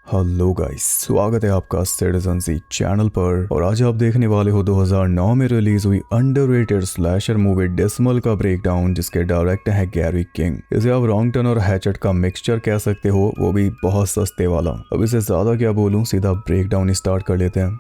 Hello guys, स्वागत है आपका सिटीजन सी चैनल पर। और आज आप देखने वाले हो 2009 में रिलीज हुई अंडररेटेड स्लैशर मूवी डिसमल का ब्रेकडाउन, जिसके डायरेक्टर है गैरी किंग। इसे आप रॉन्ग टर्न और हैचेट का मिक्सचर कह सकते हो, वो भी बहुत सस्ते वाला। अब इसे ज्यादा क्या बोलूं, सीधा ब्रेकडाउन स्टार्ट कर लेते हैं।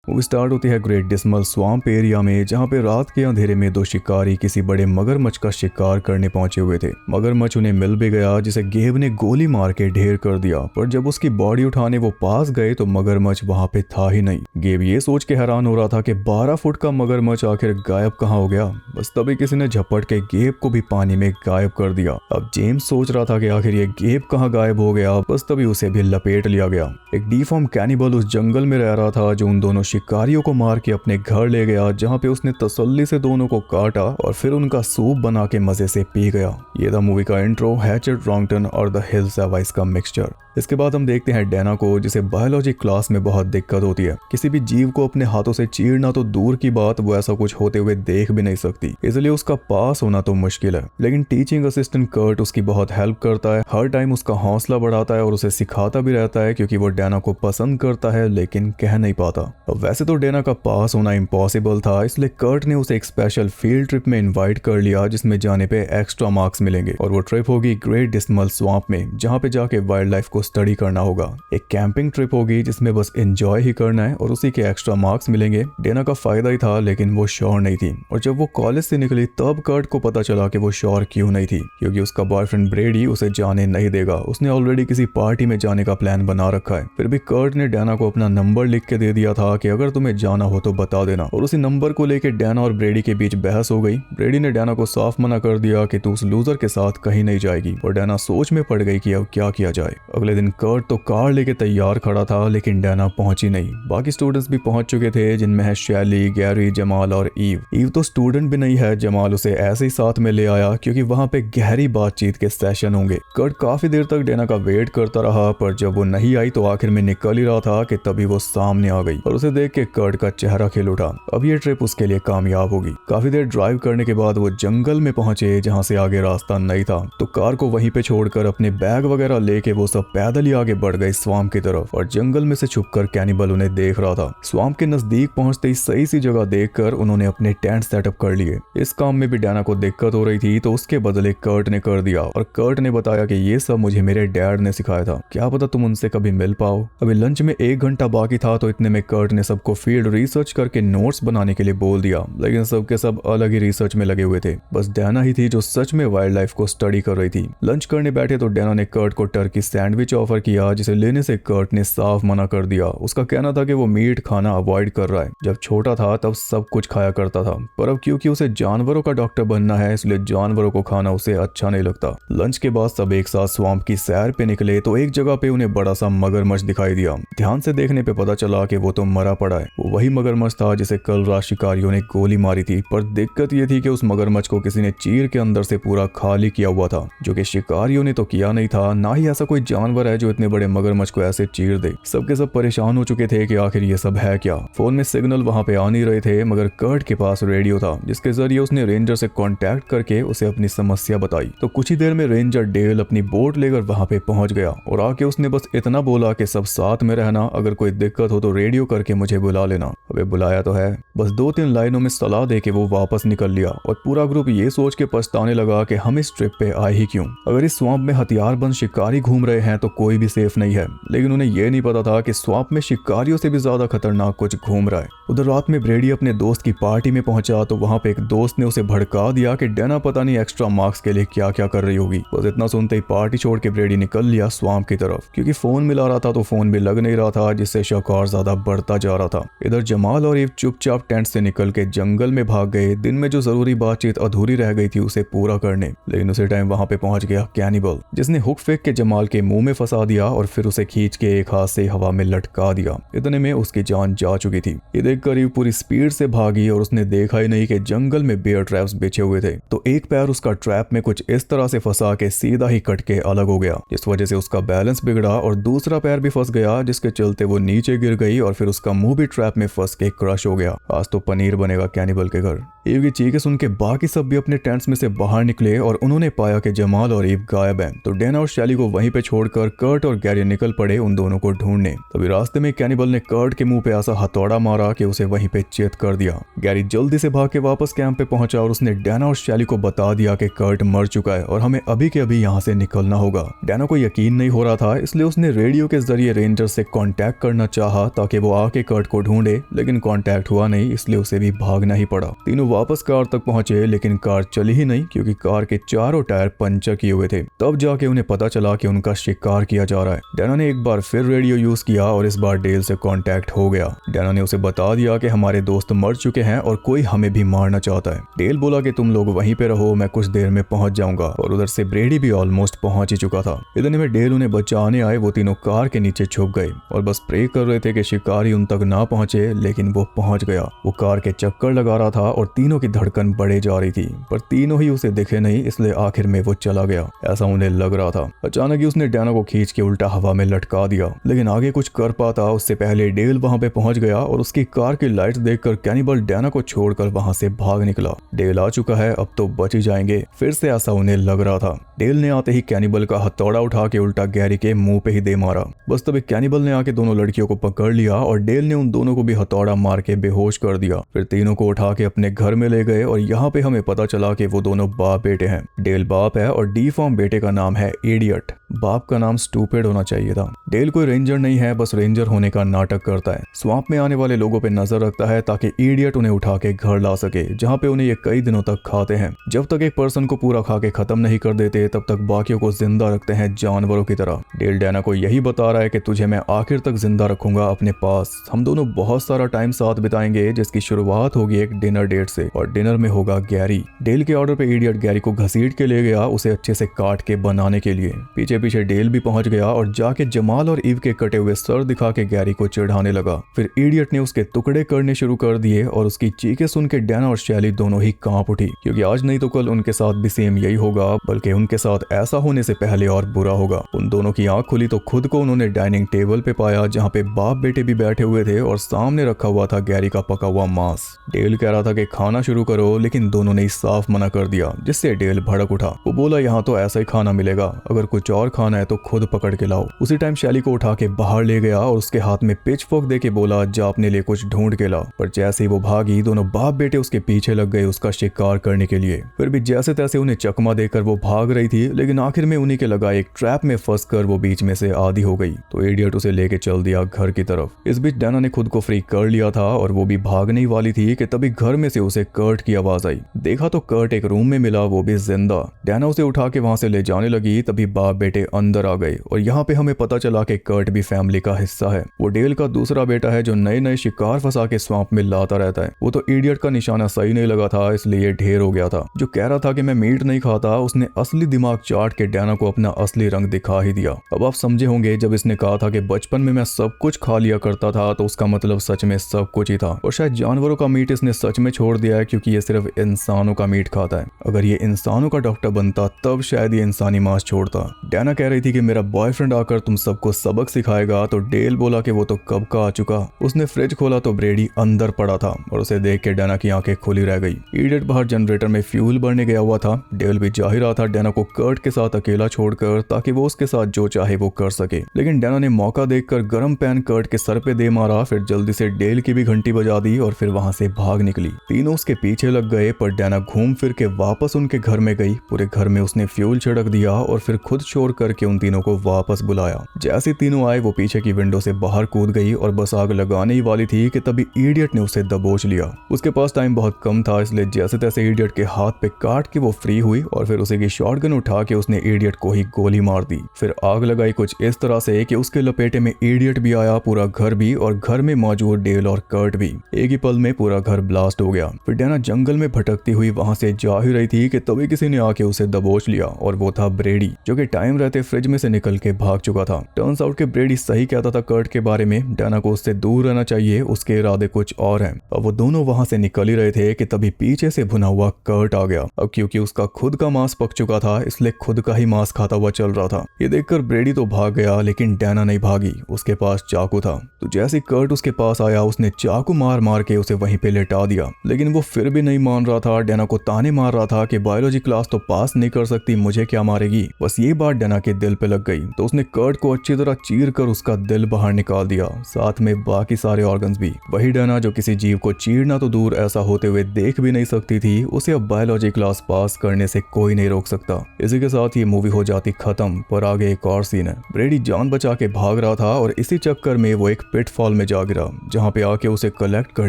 मूवी स्टार्ट होती है ग्रेट डिसमल स्वाम्प एरिया में, जहाँ पे रात के अंधेरे में दो शिकारी किसी बड़े मगरमच्छ का शिकार करने पहुंचे हुए थे। मगरमच्छ उन्हें मिल भी गया, जिसे गेब ने गोली मार के ढेर कर दिया। पर जब उसकी बॉडी उठाने वो पास गए तो मगरमच्छ वहां पे था ही नहीं। गेब ये सोच के हैरान हो रहा था कि 12 फुट का मगरमच्छ आखिर गायब कहाँ हो गया। बस तभी किसी ने झपट के गेब को भी पानी में गायब कर दिया। अब जेम्स सोच रहा था कि आखिर ये गेब कहाँ गायब हो गया। बस तभी उसे भी लपेट लिया गया। एक डीफॉर्म कैनिबल उस जंगल में रह रहा था, जो उन दोनों शिकारियों को मार के अपने घर ले गया, जहां पे उसने तसल्ली से दोनों को काटा और फिर उनका सूप बना के मजे से पी गया। ये था मूवी का इंट्रो, हैचेट, रॉन्ग टर्न और द हिल्स हैव आइज का मिक्सचर। इसके बाद हम देखते हैं डैना को, जिसे बायोलॉजी क्लास में बहुत दिक्कत होती है। किसी भी जीव को अपने हाथों से चीरना तो दूर की बात, वो ऐसा कुछ होते हुए देख भी नहीं सकती, इसलिए उसका पास होना तो मुश्किल है। लेकिन टीचिंग असिस्टेंट कर्ट उसकी बहुत हेल्प करता है, हर टाइम उसका हौसला बढ़ाता है और उसे सिखाता भी रहता है, क्योंकि वो डैना को पसंद करता है लेकिन कह नहीं पाता। अब वैसे तो डैना का पास होना इम्पॉसिबल था, इसलिए कर्ट ने उसे एक स्पेशल फील्ड ट्रिप में इन्वाइट कर लिया, जिसमें जाने पे एक्स्ट्रा मार्क्स मिलेंगे। और वो ट्रिप होगी ग्रेट डिसमल स्वाम्प में, जहाँ पे जाके वाइल्ड लाइफ को स्टडी करना होगा। एक कैंपिंग ट्रिप होगी जिसमें बस एंजॉय ही करना है और उसी के एक्स्ट्रा मार्क्स मिलेंगे। डैना का फायदा ही था, लेकिन वो श्योर नहीं थी। और जब वो कॉलेज से निकली तब कर्ट को पता चला कि वो श्योर क्यों नहीं थी, क्योंकि उसका बॉयफ्रेंड ब्रेडी उसे जाने नहीं देगा। उसने ऑलरेडी किसी पार्टी में जाने का प्लान बना रखा है। फिर भी कर्ट ने डैना को अपना नंबर लिख के दे दिया था कि अगर तुम्हें जाना हो तो बता देना। और उसी नंबर को लेके डैना और ब्रेडी के बीच बहस हो गई। ब्रेडी ने डैना को साफ मना कर दिया कि तू उस लूजर के साथ कहीं नहीं जाएगी, और डैना सोच में पड़ गई कि अब क्या किया जाए। अगले दिन कर्ट तो कार लेके तैयार खड़ा था, लेकिन डैना पहुंची नहीं। बाकी स्टूडेंट्स भी पहुंच चुके थे, जिनमें है शैली, गैरी, जमाल और ईव। ईव तो स्टूडेंट भी नहीं है, जमाल उसे ऐसे ही साथ में ले आया क्योंकि वहां पे गहरी बातचीत के सेशन होंगे। कर्ट काफी देर तक डैना का वेट करता रहा, पर जब वो नहीं आई तो आखिर में निकल ही रहा था कि तभी वो सामने आ गई और उसे देख के कर्ट का चेहरा खिल उठा। अब ये ट्रिप उसके लिए कामयाब होगी। काफी देर ड्राइव करने के बाद वो जंगल में पहुंचे, जहां से आगे रास्ता नहीं था। तो कार को वहीं पे छोड़कर अपने बैग वगैरह लेके वो सब पैदल ही आगे बढ़ गए स्वाम्प की तरफ। और जंगल में से छुपकर कैनिबल उन्हें देख रहा था। स्वाम्प के नजदीक पहुंचते ही सही सी जगह देखकर उन्होंने अपने टेंट सेटअप कर लिए। इस काम में भी डैना को दिक्कत हो रही थी, तो उसके बदले कर्ट ने कर दिया। और कर्ट ने बताया कि ये सब मुझे मेरे डैड ने सिखाया था, क्या पता तुम उनसे कभी मिल पाओ। अभी लंच में 1 घंटा बाकी था, तो इतने में कर्ट ने सबको फील्ड रिसर्च करके नोट्स बनाने के लिए बोल दिया। लेकिन सबके सब अलग ही रिसर्च में लगे हुए थे। बस डैना ही थी जो सच में वाइल्ड लाइफ को स्टडी कर रही थी। लंच करने बैठे तो डैना ने कर्ट को टर्की सैंडविच ऑफर किया, जिसे लेने से कर्ट ने साफ मना कर दिया। उसका कहना था कि वो मीट खाना अवॉइड कर रहा है। जब छोटा था तब सब कुछ खाया करता था, पर अब क्योंकि उसे जानवरों का डॉक्टर बनना है, इसलिए जानवरों को खाना उसे अच्छा नहीं लगता। लंच के बाद सब एक साथ स्वाम्प की सैर पे निकले, तो एक जगह पे उन्हें बड़ा सा मगरमच्छ दिखाई दिया। ध्यान से देखने पे पता चला कि वो तो मरा पड़ा है। वो वही मगरमच्छ था जिसे कल रात शिकारियों ने गोली मारी थी। पर दिक्कत ये थी कि उस मगरमच्छ को किसी ने चीर के अंदर से पूरा खाली किया हुआ था, जो कि शिकारियों ने तो किया नहीं था। ना ही ऐसा कोई जानवर है जो इतने बड़े मगरमच्छ को ऐसे चीर दे। सबके सब परेशान हो चुके थे कि आखिर ये सब है क्या। फोन में सिग्नल वहां पे आ नहीं रहे थे, मगर कर्ट के पास रेडियो था, जिसके जरिए उसने रेंजर से कांटेक्ट करके उसे अपनी समस्या बताई। तो कुछ ही देर में रेंजर डेल अपनी बोट लेकर वहां पे पहुंच गया और आके उसने बस इतना बोला कि सब साथ में रहना, अगर कोई दिक्कत हो तो रेडियो करके मुझे बुला लेना। अबे बुलाया तो है, बस 2-3 लाइनों में सलाह दे के वो वापस निकल लिया। और पूरा ग्रुप ये सोच के पछताने लगा कि हम इस ट्रिप पे आए ही क्यों। अगर इस स्वाम्प में हथियारबंद शिकारी घूम रहे हैं तो कोई भी सेफ नहीं है। लेकिन उन्हें यह नहीं पता था कि स्वाम्प में शिकारियों से भी ज्यादा खतरनाक कुछ घूम रहा है। उधर रात में ब्रेडी अपने दोस्त की पार्टी में पहुंचा, तो वहां पे एक दोस्त ने उसे भड़का दिया कि डैना पता नहीं एक्स्ट्रा मार्क्स के लिए क्या क्या कर रही होगी। बस इतना सुनते ही पार्टी छोड़ के ब्रेडी निकल लिया स्वाम्प की तरफ। क्योंकि फोन मिला रहा था तो फोन भी लग नहीं रहा था, जिससे शक और ज्यादा बढ़ता जा रहा था। इधर जमाल और ईव चुपचाप टेंट से निकल के जंगल में भाग गए, दिन में जो जरूरी बातचीत अधूरी रह गई थी उसे पूरा करने। लेकिन उसी टाइम वहां पे पहुंच गया कैनिबल, जिसने हुक फेंक के जमाल के मुंह में फंसा दिया और फिर उसे खींच के एक हाथ से हवा में लटका दिया। इतने में उसकी जान जा चुकी थी। ये देखकर ईव पूरी स्पीड से भागी और उसने देखा ही नहीं कि जंगल में बेयर ट्रैप्स बिछे हुए थे। तो एक पैर उसका ट्रैप में कुछ इस तरह से फंसा के सीधा ही कट के अलग हो गया, जिस वजह से उसका बैलेंस बिगड़ा और दूसरा पैर भी फंस गया, जिसके चलते वो नीचे गिर गई और फिर उसका मुंह वो भी ट्रैप में फंस के क्रश हो गया। आज तो पनीर बनेगा कैनिबल के घर। ईव की चीखें सुन के बाकी सब भी अपने टेंट्स में से बाहर निकले और उन्होंने पाया कि जमाल और ईव गायब हैं। तो डैना और शैली को वहीं पे छोड़कर कर्ट और गैरी निकल पड़े उन दोनों को ढूंढने। तभी रास्ते में कैनिबल ने कर्ट के मुंह पे ऐसा हथौड़ा मारा कि उसे वहीं पे चेत कर दिया। गैरी जल्दी से भाग के वापस कैंप पे पहुंचा और उसने डैना और शैली को बता दिया कि कर्ट मर चुका है और हमें अभी के अभी यहाँ से निकलना होगा। डैना को यकीन नहीं हो रहा था, इसलिए उसने रेडियो के जरिए रेंजर से कांटेक्ट करना चाहा ताकि वो आके कर्ट को ढूंढे, लेकिन कांटेक्ट हुआ नहीं, इसलिए उसे भी भागना ही पड़ा। तीनों वापस कार तक पहुंचे लेकिन कार चली ही नहीं क्योंकि कार के चारों टायर पंचर किए हुए थे। तब जाके उन्हें पता चला कि उनका शिकार किया जा रहा है। डैना ने एक बार फिर रेडियो यूज किया और इस बार डेल से कांटेक्ट हो गया। डैना ने उसे बता दिया कि हमारे दोस्त मर चुके हैं और कोई हमें भी मारना चाहता है। डेल बोला कि तुम लोग वहीं पे रहो, मैं कुछ देर में पहुंच जाऊंगा। और उधर से ब्रेडी भी ऑलमोस्ट पहुंच ही चुका था। इतने में डेल उन्हें बचाने आए। वो तीनों कार के नीचे छुप गए और बस प्रे कर रहे थे कि शिकारी उन तक ना पहुंचे, लेकिन वो पहुंच गया। वो कार के चक्कर लगा रहा था और तीनों की धड़कन बढ़े जा रही थी, पर तीनों ही उसे दिखे नहीं, इसलिए आखिर में वो चला गया, ऐसा उन्हें लग रहा था। अचानक ही उसने डैना को खींच के उल्टा हवा में लटका दिया, लेकिन आगे कुछ कर पाता उससे पहले डेल वहां पे पहुंच गया और उसकी कार की लाइट्स देखकर कैनिबल डैना को छोड़कर वहां से भाग निकला। डेल आ चुका है, अब तो बच ही जाएंगे, फिर से ऐसा उन्हें लग रहा था। डेल ने आते ही कैनिबल का हथौड़ा उठा के उल्टा गैरी के मुंह पे ही दे मारा। बस तभी कैनिबल ने आके दोनों लड़कियों को पकड़ लिया और डेल ने उन दोनों को भी हथौड़ा मार के बेहोश कर दिया। फिर तीनों को उठा के अपने घर में ले गए और यहाँ पे हमें पता चला कि वो दोनों बाप बेटे हैं। डेल बाप है और डी फॉर्म बेटे का नाम है इडियट। बाप का नाम स्टूपिड होना चाहिए था। डेल कोई रेंजर नहीं है, बस रेंजर होने का नाटक करता है। स्वाम्प में आने वाले लोगों पे नजर रखता है ताकि इडियट उन्हें उठा के घर ला सके, जहाँ पे उन्हें ये कई दिनों तक खाते हैं। जब तक एक पर्सन को पूरा खा के खत्म नहीं कर देते, तब तक बाकियों को जिंदा रखते हैं जानवरों की तरह। डेल डैना को यही बता रहा है कि तुझे मैं आखिर तक जिंदा रखूंगा अपने पास। हम दोनों बहुत सारा टाइम साथ बिताएंगे, जिसकी शुरुआत होगी एक डिनर डेट से, और डिनर में होगा गैरी। डेल के ऑर्डर पे इडियट गैरी को घसीट के ले गया, उसे अच्छे से काट के बनाने के लिए। पीछे पीछे डेल भी पहुंच गया और जाके जमाल और ईव के कटे हुए सर दिखा के गैरी को चिढ़ाने लगा। फिर इडियट ने उसके टुकड़े करने शुरू कर दिए और उसकी चीखें सुन के डैना और शैली दोनों ही कांप उठी, क्योंकि आज नहीं तो कल उनके साथ भी सेम यही होगा, बल्कि उनके साथ ऐसा होने से पहले और बुरा होगा। उन दोनों की आंख खुली तो खुद को उन्होंने डाइनिंग टेबल पे पाया, जहाँ पे बाप बेटे भी बैठे हुए थे और सामने रखा हुआ था गैरी का पका हुआ मांस। डेल कह रहा था कि खाना शुरू करो, लेकिन दोनों ने साफ मना कर दिया, जिससे डेल भड़क उठा। वो बोला यहाँ तो ऐसा ही खाना मिलेगा, अगर कुछ और खाना है तो खुद पकड़ के लाओ। उसी टाइम शैली को उठा के बाहर ले गया और उसके हाथ में पिच फोक दे के बोला जा अपने लिए कुछ ढूंढ के ला। पर जैसे ही वो भागी, दोनों बाप बेटे उसके पीछे लग गए उसका शिकार करने के लिए। फिर भी जैसे तैसे उन्हें चकमा देकर वो भाग रही थी, लेकिन आखिर में उन्हीं के लगा एक ट्रैप में फंस कर वो बीच में से आधी हो गई। तो इडियट उसे लेके चल दिया घर की तरफ। इस बीच डैना ने खुद को फ्री कर लिया था और वो भी भागने वाली थी कि तभी घर में से उसे कर्ट की आवाज आई। देखा तो कर्ट एक रूम में मिला, वो भी जिंदा। डैना उसे उठा के वहां से ले जाने लगी, तभी बाप बेटे अंदर आ गए और यहाँ पे हमें पता चला कि कर्ट भी फैमिली का हिस्सा है। वो डेल का दूसरा बेटा है जो नए नए शिकार फंसा के स्वाम्प में लाता रहता है। वो तो इडियट का निशाना सही नहीं लगा था, इसलिए ढेर हो गया था। जो कह रहा था कि मैं मीट नहीं खाता, उसने असली दिमाग चाट के डैना को अपना असली रंग दिखा ही दिया। अब आप समझे होंगे, जब इसने कहा था कि बचपन में मैं सब कुछ खा लिया करता था, तो उसका मतलब सच में सब कुछ ही था। और शायद जानवरों का मीट इसने सच में छोड़ दिया है, क्योंकि ये सिर्फ इंसानों का मीट खाता है। अगर ये इंसानों का डॉक्टर बनता तब शायद ये इंसानी मांस छोड़ता। डैना कह रही थी कि मेरा बॉयफ्रेंड आकर तुम सबको सबक सिखाएगा, तो डेल बोला कि वो तो कब का आ चुका। उसने फ्रिज खोला तो ब्रेडी अंदर पड़ा था और उसे देख के डैना की आंखें खुली रह गई। इडियट बाहर जनरेटर में फ्यूल भरने गया हुआ था। डेल भी जा ही रहा था डैना को कर्ट के साथ अकेला छोड़कर, ताकि वो उसके साथ जो चाहे वो कर सके। लेकिन डैना ने मौका देखकर गर्म पैन कर्ट के सर पे दे मारा, फिर जल्दी से डेल की भी घंटी बजा दी और फिर वहां से भाग निकली। तीनों उसके पीछे लग गए, पर डैना घूम फिर के वापस उनके घर में गई। पूरे घर में उसने फ्यूल छिड़क दिया और फिर खुद शोर करके उन तीनों को वापस बुलाया। जैसे तीनों आए, वो पीछे की विंडो से बाहर कूद गई और बस आग लगाने ही वाली थी कि तभी इडियट ने उसे दबोच लिया। उसके पास टाइम बहुत कम था, इसलिए जैसे तैसे इडियट के हाथ पे काट के वो फ्री हुई और फिर उसे की शॉटगन उठा के उसने इडियट को ही गोली मार दी। फिर आग लगाई कुछ इस तरह से कि उसके लपेटे में इडियट भी आया, पूरा घर भी, और घर में मौजूद डेल और कर्ट भी। एक ही पल में पूरा घर ब्लास्ट हो गया। फिर फिर डैना जंगल में भटकती हुई वहां से जा ही रही थी कि तभी किसी ने आके उसे दबोच लिया और वो था ब्रेडी, जो कि टाइम रहते फ्रिज में से निकल के भाग चुका था। टर्न्स आउट के ब्रेडी सही कहता था कर्ट के बारे में, डैना को उससे दूर रहना चाहिए, उसके इरादे कुछ और हैं। अब वो दोनों वहां से निकल ही रहे थे कि तभी पीछे से भुना हुआ कर्ट आ गया। अब क्योंकि उसका खुद का मांस पक चुका था इसलिए खुद का ही मांस खाता हुआ चल रहा था। ये देखकर ब्रेडी तो भाग गया लेकिन डैना नहीं भागी, उसके पास चाकू था। तो जैसे कर्ट उसके पास आया उसने चाकू मार मार के उसे वहीं पे लेटा दिया, लेकिन वो फिर भी नहीं मान रहा था। डैना को ताने मार रहा था कि बायोलॉजी क्लास तो पास नहीं कर सकती, मुझे क्या मारेगी। बस ये बात डैना के दिल पे लग गई तो उसने कर्ट को अच्छी तरह चीर कर उसका दिल बाहर निकाल दिया, साथ में बाकी सारे ऑर्गन्स भी। वही डैना जो किसी जीव को चीरना तो दूर ऐसा होते हुए देख भी नहीं सकती थी, उसे अब बायोलॉजी क्लास पास करने से कोई नहीं रोक सकता। इसी के साथ ये मूवी हो जाती खत्म। पर आगे एक और सीन है। ब्रेडी जान बचा के भाग रहा था और इसी चक्कर में वो एक पिटफॉल में जा गिरा, जहाँ पे आके उसे कलेक्ट कर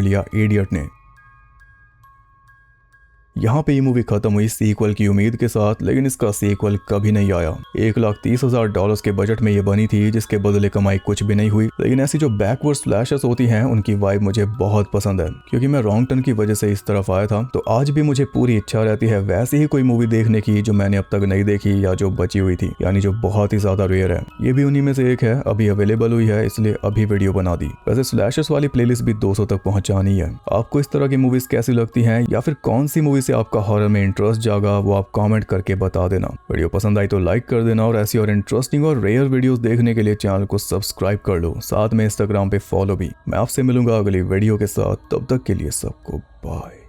लिया इडियट ने। यहाँ पे ये मूवी खत्म हुई सीक्वल की उम्मीद के साथ, लेकिन इसका सीक्वल कभी नहीं आया। $1,30,000 के बजट में ये बनी थी, जिसके बदले कमाई कुछ भी नहीं हुई। लेकिन ऐसी जो बैकवर्ड स्लैशर्स होती हैं उनकी वाइब मुझे बहुत पसंद है, क्योंकि मैं रॉन्ग टर्न की वजह से इस तरफ आया था। तो आज भी मुझे पूरी इच्छा रहती है वैसी ही कोई मूवी देखने की जो मैंने अब तक नहीं देखी या जो बची हुई थी, यानी जो बहुत ही ज्यादा रेयर है। ये भी उन्हीं में से एक है, अभी अवेलेबल हुई है इसलिए अभी वीडियो बना दी। वैसे स्लैशर्स वाली प्लेलिस्ट भी 200 तक पहुंचानी है। आपको इस तरह की मूवीज कैसी लगती हैं या फिर कौन सी मूवी से आपका हॉरर में इंटरेस्ट जागा, वो आप कमेंट करके बता देना। वीडियो पसंद आई तो लाइक कर देना और ऐसी और इंटरेस्टिंग और रेयर वीडियोस देखने के लिए चैनल को सब्सक्राइब कर लो, साथ में इंस्टाग्राम पे फॉलो भी। मैं आपसे मिलूंगा अगली वीडियो के साथ, तब तक के लिए सबको बाय।